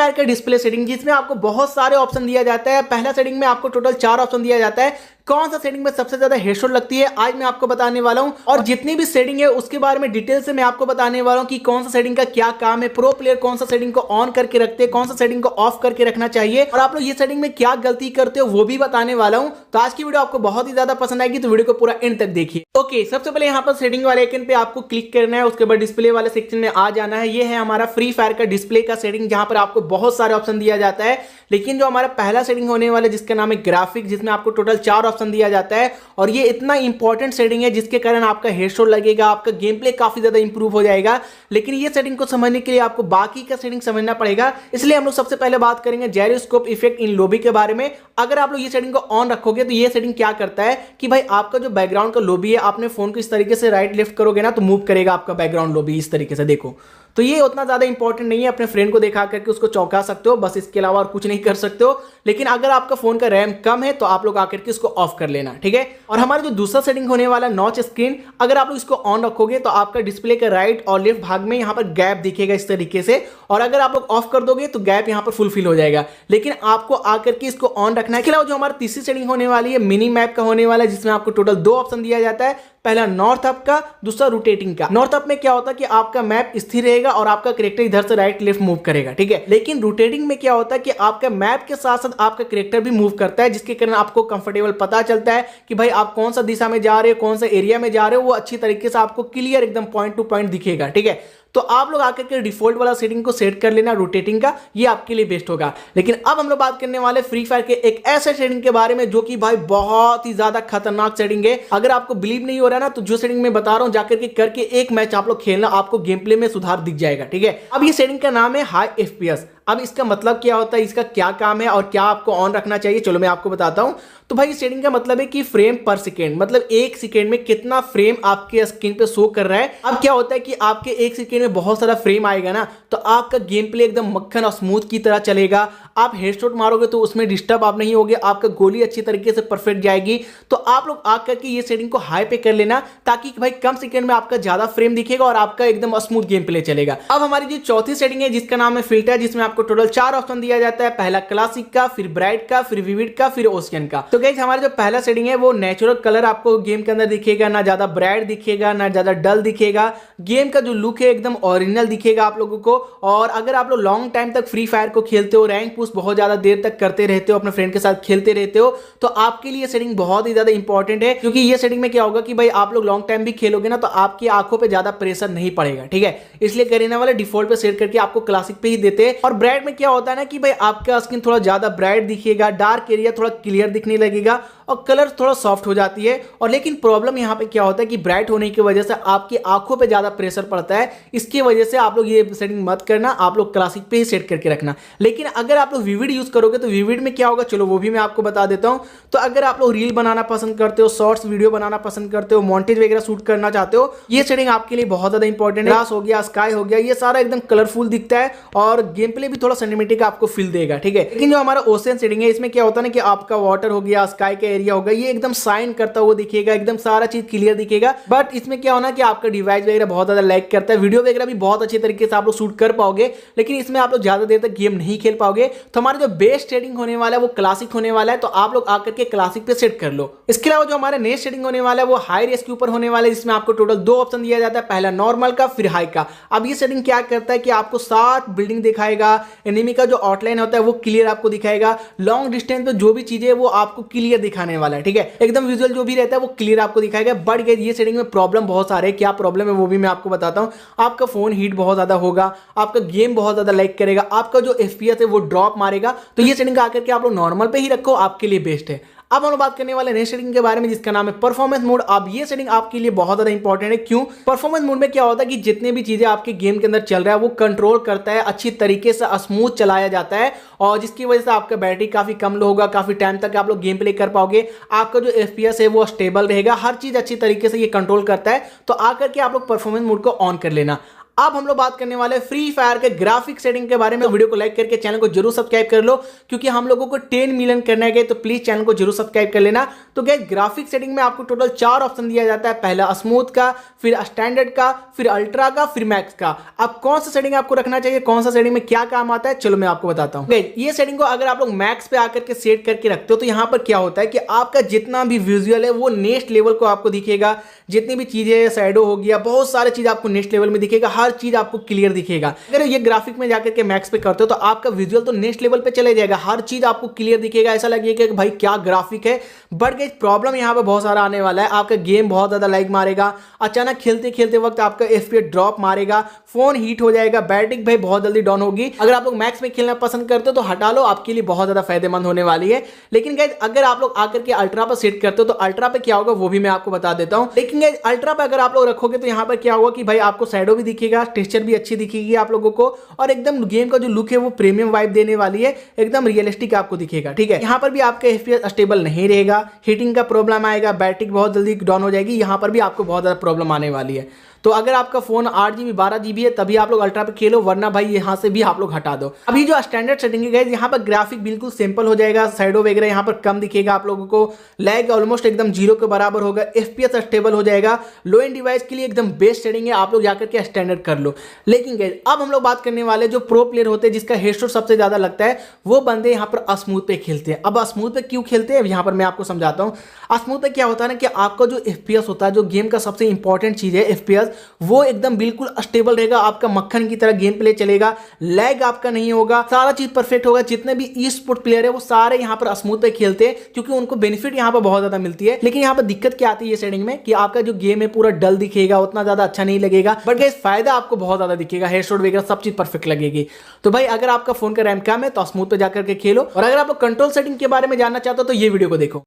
Fire का display setting, जिसमें आपको बहुत सारे ऑप्शन दिया जाता है। पहला सेटिंग में आपको टोटल 4 ऑप्शन दिया जाता है। कौन सा सेटिंग में सबसे ज्यादा हेडशॉट लगती है आज मैं आपको बताने वाला हूं, और जितनी भी सेटिंग है उसके बारे में डिटेल से मैं आपको बताने वाला हूं कि कौन सा सेटिंग का क्या काम है, प्रो प्लेयर कौन सा सेटिंग को ऑन करके रखते हैं, कौन सा सेटिंग को ऑफ करके रखना चाहिए, और आप लोग ये सेटिंग में क्या गलती करते हो वो भी बताने वाला हूं। तो आज की वीडियो आपको बहुत ही ज्यादा पसंद आएगी, तो वीडियो को पूरा एंड तक देखिए। ओके, सबसे पहले यहाँ पर सेटिंग वाले आइकन पे आपको क्लिक करना है, उसके बाद डिस्प्ले वाले सेक्शन में आ जाना है। ये है हमारा फ्री फायर का डिस्प्ले का सेटिंग, जहां पर आपको बहुत सारे ऑप्शन दिया जाता है। लेकिन जो हमारा पहला सेटिंग होने वाला है जिसका नाम है ग्राफिक, जिसमें आपको टोटल 4 ऑप्शन दिया जाता है, और ये इतना इंपॉर्टेंट सेटिंग है जिसके कारण आपका हेडशॉट लगेगा, आपका गेम प्ले काफी ज्यादा इंप्रूव हो जाएगा। लेकिन ये सेटिंग को समझने के लिए आपको बाकी का सेटिंग समझना पड़ेगा, इसलिए हम लोग सबसे पहले बात करेंगे जायरोस्कोप इफेक्ट इन लॉबी के बारे में। अगर आप लोग ये सेटिंग को ऑन रखोगे तो ये सेटिंग क्या करता है कि भाई आपका जो बैकग्राउंड का लॉबी है, आपने फोन को इस तरीके से राइट लेफ्ट करोगे ना तो मूव करेगा आपका बैकग्राउंड लॉबी इस तरीके से। देखो, तो ये उतना ज्यादा इंपॉर्टेंट नहीं है, अपने फ्रेंड को दिखा करके उसको चौंका सकते हो, बस इसके अलावा और कुछ नहीं कर सकते हो। लेकिन अगर आपका फोन का रैम कम है तो आप लोग आकर के इसको ऑफ कर लेना, ठीक है। और हमारा जो दूसरा सेटिंग होने वाला नॉच स्क्रीन, अगर आप लोग इसको ऑन रखोगे तो आपका डिस्प्ले का राइट और लेफ्ट भाग में यहाँ पर गैप दिखेगा इस तरीके से, और अगर आप लोग ऑफ कर दोगे तो गैप यहाँ पर फुलफिल हो जाएगा। लेकिन आपको आकर के इसको ऑन रखना है। इसके अलावा जो हमारा तीसरी सेटिंग होने वाली है मिनी मैप का होने वाला है, जिसमें आपको टोटल 2 ऑप्शन दिया जाता है। पहला नॉर्थ अप का, दूसरा रोटेटिंग का। नॉर्थ अप में क्या होता है कि आपका मैप स्थिर रहेगा और आपका कैरेक्टर इधर से राइट लेफ्ट मूव करेगा, ठीक है। लेकिन रोटेटिंग में क्या होता है कि आपका मैप के साथ साथ आपका कैरेक्टर भी मूव करता है, जिसके कारण आपको कंफर्टेबल पता चलता है कि भाई आप कौन सा दिशा में जा रहे हो, कौन सा एरिया में जा रहे हो, वो अच्छी तरीके से आपको क्लियर एकदम पॉइंट टू पॉइंट दिखेगा, ठीक है। तो आप लोग आकर के डिफॉल्ट वाला सेटिंग को सेट कर लेना रोटेटिंग का, ये आपके लिए बेस्ट होगा। लेकिन अब हम लोग बात करने वाले फ्री फायर के एक ऐसे सेटिंग के बारे में जो कि भाई बहुत ही ज्यादा खतरनाक सेटिंग है। अगर आपको बिलीव नहीं हो रहा ना तो जो सेटिंग मैं बता रहा हूं जाकर के करके एक मैच आप लोग खेलना, आपको गेम प्ले में सुधार दिख जाएगा, ठीक है। अब ये सेटिंग का नाम है हाई FPS। अब इसका मतलब क्या होता है, इसका क्या काम है और क्या आपको ऑन रखना चाहिए, चलो मैं आपको बताता हूं। तो भाई सेटिंग का मतलब है कि फ्रेम पर सेकेंड, मतलब 1 सेकेंड में कितना फ्रेम आपके स्क्रीन पे शो कर रहा है। अब क्या होता है कि आपके 1 सेकेंड में बहुत सारा फ्रेम आएगा ना, तो आपका गेम प्ले एकदम मक्खन और स्मूथ की तरह चलेगा। आप हेडशॉट मारोगे तो उसमें डिस्टर्ब आप नहीं होगे, आपका गोली अच्छी तरीके से परफेक्ट जाएगी। तो आप लोग आकर के ये सेटिंग को हाई पे कर लेना, ताकि भाई कम सेकेंड में आपका ज्यादा फ्रेम दिखेगा और आपका एकदम स्मूथ गेम प्ले चलेगा। अब हमारी जो चौथी सेटिंग है जिसका नाम है फिल्टर, जिसमें आपको टोटल 4 ऑप्शन दिया जाता है। पहला क्लासिक का, फिर ब्राइट का, फिर विविड का, फिर ओशियन का। तो गाइस हमारा जो पहला सेटिंग है वो नेचुरल कलर आपको गेम के अंदर दिखेगा, ना ज्यादा ब्राइट दिखेगा ना ज्यादा डल दिखेगा। गेम का जो लुक है एकदम ओरिजिनल दिखेगा आप लोगों को। और अगर आप लोग लॉन्ग टाइम तक फ्री फायर को खेलते हो, रैंक पुश बहुत ज्यादा देर तक करते रहते हो, अपने फ्रेंड के साथ खेलते रहते हो, तो आपके लिए सेटिंग बहुत ही ज्यादा इंपॉर्टेंट है। क्योंकि ये सेटिंग में क्या होगा कि भाई आप लोग लॉन्ग टाइम भी खेलोगे ना तो आपकी आंखों पे ज्यादा प्रेशर नहीं पड़ेगा, ठीक है। इसलिए करीना वाले डिफॉल्ट पे सेट करके आपको क्लासिक पे ही देते हैं। और ब्राइट में क्या होता है ना कि भाई आपका स्क्रीन थोड़ा ज्यादा ब्राइट दिखेगा, डार्क एरिया थोड़ा क्लियर दिखने लगेगा और कलर थोड़ा सॉफ्ट हो जाती है। और लेकिन प्रॉब्लम यहाँ पे क्या होता है कि ब्राइट होने की वजह से आपकी आंखों पे ज्यादा प्रेशर पड़ता है। इसकी वजह से आप लोग ये सेटिंग मत करना, आप लोग क्लासिक पे ही सेट करके रखना। लेकिन अगर आप लोग विविड यूज करोगे तो विविड में क्या होगा, चलो वो भी मैं आपको बता देता हूं। तो अगर आप लोग रील बनाना पसंद करते हो, शॉर्ट्स वीडियो बनाना पसंद करते हो, मॉन्टेज वगैरह शूट करना चाहते हो, ये सेटिंग आपके लिए बहुत ज्यादा इंपॉर्टेंट है। ग्रास हो गया, स्काई हो गया, ये सारा एकदम कलरफुल दिखता है और गेम प्ले भी थोड़ा सिनेमैटिक आपको फील देगा, ठीक है। लेकिन जो हमारा ओशियन सेटिंग है इसमें क्या होता है ना कि आपका वाटर हो गया, स्काई का एरिया हो गया, ये एकदम साइन करता हुआ दिखेगा, एकदम सारा चीज क्लियर दिखेगा। बट इसमें क्या होना कि आपका डिवाइस वगैरह बहुत ज्यादा लैग करता है, वीडियो वगैरह भी बहुत अच्छे तरीके से आप लोग शूट कर पाओगे, लेकिन इसमें आप लोग ज्यादा देर तक गेम नहीं खेल पाओगे। तो हमारा जो बेस्ट सेटिंग होने वाला है वो क्लासिक होने वाला है, तो आप लोग आकर के क्लासिक पे सेट कर लो। इसके अलावा जो हमारा नेक्स्ट सेटिंग होने वाला है वो हाई रेस के ऊपर होने वाला है, जिसमें आपको टोटल 2 ऑप्शन दिया जाता है। पहला नॉर्मल का, फिर हाई का। अब ये सेटिंग क्या करता है कि आपको साथ बिल्डिंग दिखाएगा, एनिमी का जो आउटलाइन होता है वो क्लियर आपको दिखाएगा, लॉन्ग डिस्टेंस पे जो भी चीजें है वो आपको क्लियर दिखाने वाला है, ठीक है। एकदम विजुअल जो भी रहता है वो क्लियर आपको दिखाएगा। बट ये सेटिंग में प्रॉब्लम बहुत सारे हैं, क्या प्रॉब्लम है वो भी मैं आपको बताता हूं। आपका फोन हीट बहुत ज्यादा होगा, आपका गेम बहुत ज्यादा लैग करेगा, आपका जो FPS है वो ड्रॉप मारेगा। तो ये सेटिंग आकर के आप लोग नॉर्मल पे ही रखो, आपके लिए बेस्ट है। अब हम बात करने वाले नेक्स्ट सेटिंग के बारे में जिसका नाम है परफॉर्मेंस मोड। अब ये सेटिंग आपके लिए बहुत ज्यादा इंपॉर्टेंट है। क्यों? परफॉर्मेंस मोड में क्या होता है कि जितने भी चीजें आपके गेम के अंदर चल रहा है वो कंट्रोल करता है, अच्छी तरीके से स्मूथ चलाया जाता है, और जिसकी वजह से आपका बैटरी काफी कम लो होगा, काफी टाइम तक आप लोग गेम प्ले कर पाओगे, आपका जो FPS है वो स्टेबल रहेगा, हर चीज अच्छी तरीके से ये कंट्रोल करता है। तो आकर के आप लोग परफॉर्मेंस मोड को ऑन कर लेना। अब हम लोग बात करने वाले फ्री फायर के ग्राफिक सेटिंग के बारे में। वीडियो को लाइक करके चैनल को जरूर सब्सक्राइब कर लो, क्योंकि हम लोगों को 10 मिलियन करना है, तो प्लीज चैनल को जरूर सब्सक्राइब कर लेना। तो गाइस ग्राफिक सेटिंग में आपको टोटल 4 ऑप्शन दिया जाता है, पहला स्मूथ का, फिर स्टैंडर्ड का, फिर अल्ट्रा का, फिर मैक्स का। अब कौन सा सेटिंग आपको रखना चाहिए, कौन सा सेटिंग में क्या काम आता है, चलो मैं आपको बताता हूं। ये सेटिंग को अगर आप लोग मैक्स पे आकर के सेट करके रखते हो तो यहां पर क्या होता है कि आपका जितना भी विजुअल है वो नेक्स्ट लेवल को आपको दिखेगा। जितनी भी चीजें शैडो हो गया, बहुत सारी चीज आपको नेक्स्ट लेवल में दिखेगा, हर चीज आपको क्लियर दिखेगा। अगर ये ग्राफिक में जाकर के मैक्स पे करते हो तो आपका विजुअल तो नेक्स्ट लेवल पे चले जाएगा, हर चीज आपको क्लियर दिखेगा, ऐसा लगेगा कि भाई क्या ग्राफिक है। बट गाइस प्रॉब्लम यहाँ पे बहुत सारा आने वाला है, आपका गेम बहुत ज्यादा लैग मारेगा, अचानक खेलते खेलते वक्त आपका एफपीएस ड्रॉप मारेगा, फोन हीट हो जाएगा, बैटरी भाई बहुत जल्दी डाउन होगी। अगर आप लोग मैक्स में खेलना पसंद करते हो तो हटा लो, आपके लिए बहुत ज्यादा फायदेमंद होने वाली है। लेकिन गाइस अगर आप लोग आकर के अल्ट्रा पर सेट करते हो तो अल्ट्रा पे क्या होगा वो भी मैं आपको बता देता हूं। लेकिन गाइस अल्ट्रा पे अगर आप लोग रखोगे तो यहां पर क्या होगा कि भाई आपको शैडो भी दिखेगा, टेक्सचर भी अच्छी दिखेगी आप लोगों को, और एकदम गेम का जो लुक है वो प्रीमियम वाइब देने वाली है, एकदम रियलिस्टिक आपको दिखेगा। ठीक है, यहां पर भी आपका एफपीएस स्टेबल नहीं रहेगा, हीटिंग का प्रॉब्लम आएगा, बैटरी बहुत जल्दी डाउन हो जाएगी, यहां पर भी आपको बहुत ज्यादा प्रॉब्लम आने वाली है। तो अगर आपका फोन 8GB 12GB है तभी आप लोग अल्ट्रा पे खेलो, वरना भाई यहां से भी आप लोग हटा दो। अभी जो स्टैंडर्ड सेटिंग है गाइस, यहां पर ग्राफिक बिल्कुल सिंपल हो जाएगा, शैडो वगैरह यहां पर कम दिखेगा आप लोगों को, लैग ऑलमोस्ट एकदम 0 के बराबर होगा, एफपीएस स्टेबल हो जाएगा। लो एंड डिवाइस के लिए एकदम बेस्ट सेटिंग है, आप लोग जाकर के स्टैंडर्ड कर लो। लेकिन गाइस अब हम लोग बात करने वाले जो प्रो प्लेयर होते हैं जिसका हेडशॉट सबसे ज्यादा लगता है, वो बंदे यहाँ पर स्मूथ पे खेलते हैं। अब स्मूथ पे क्यों खेलते हैं यहाँ पर मैं आपको समझाता हूँ। स्मूथ पे क्या होता है ना कि आपका जो एफपीएस होता है, जो गेम का सबसे इंपॉर्टेंट चीज है एफपीएस, वो एकदम बिल्कुल स्टेबल रहेगा, आपका मक्खन की तरह गेम प्ले चलेगा, लैग आपका नहीं होगा, सारा चीज परफेक्ट होगा। जितने भी ई स्पोर्ट प्लेयर है वो सारे यहाँ पर स्मूथ पे खेलते हैं, क्योंकि उनको बेनिफिट यहाँ पर बहुत ज्यादा मिलती है। लेकिन यहाँ पर दिक्कत क्या आती है ये सेटिंग में कि आपका जो गेम है पूरा डल दिखेगा, उतना ज्यादा अच्छा नहीं लगेगा, बट गाइस फायदा आपको बहुत ज्यादा दिखेगा, हेडशॉट वगैरह सब चीज परफेक्ट लगेगी। तो भाई अगर आपका फोन का रैम कम है तो स्मूथ पे जाकर के खेलो, और अगर आप कंट्रोल सेटिंग के बारे में जानना चाहते हो तो ये वीडियो को देखो।